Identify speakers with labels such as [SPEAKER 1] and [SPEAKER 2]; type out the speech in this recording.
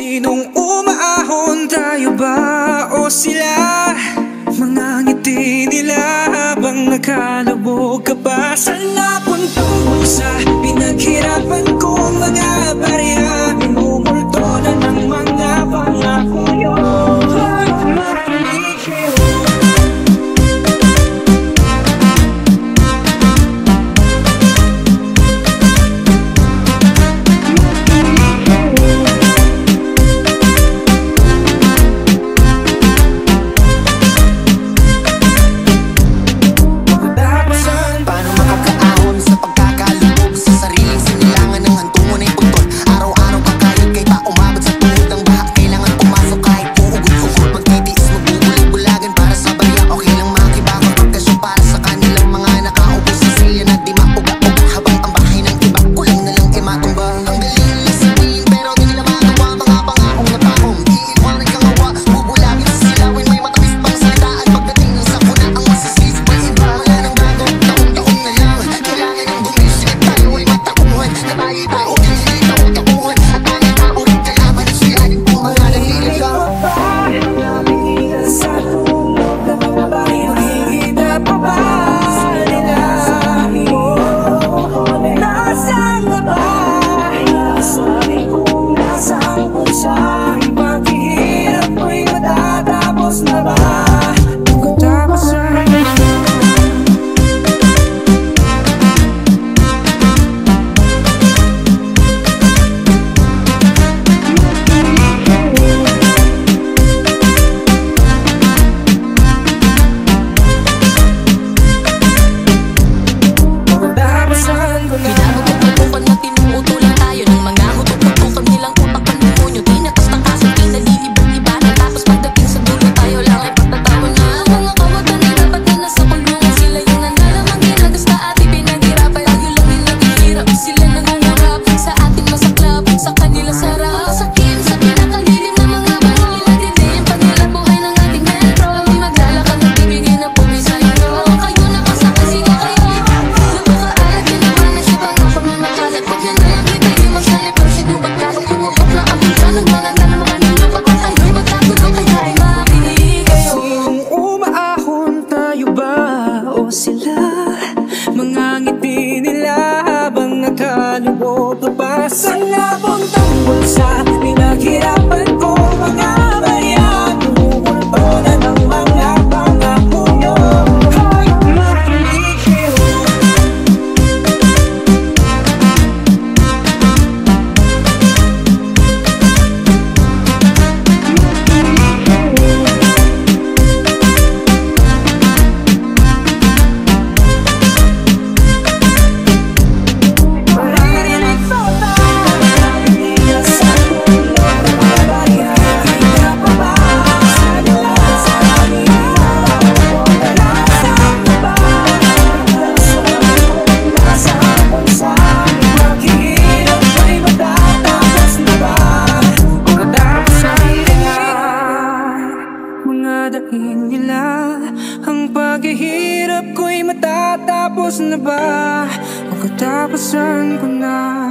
[SPEAKER 1] Sinong umaahon, tayo ba o sila? Mga ngiti nila habang nakalubog ka pa. Saan napuntang pusa? Pinaghirapan kong mga barya, minumulto na ng mga pangako yun. Saan napuntang bulsa? Pinaghirapan ko mga barya, tumumulto na ng mga pangako nyo. Ay, makiligyo. Ang paghihirap ko'y matatapos na ba? O katapusan ko na?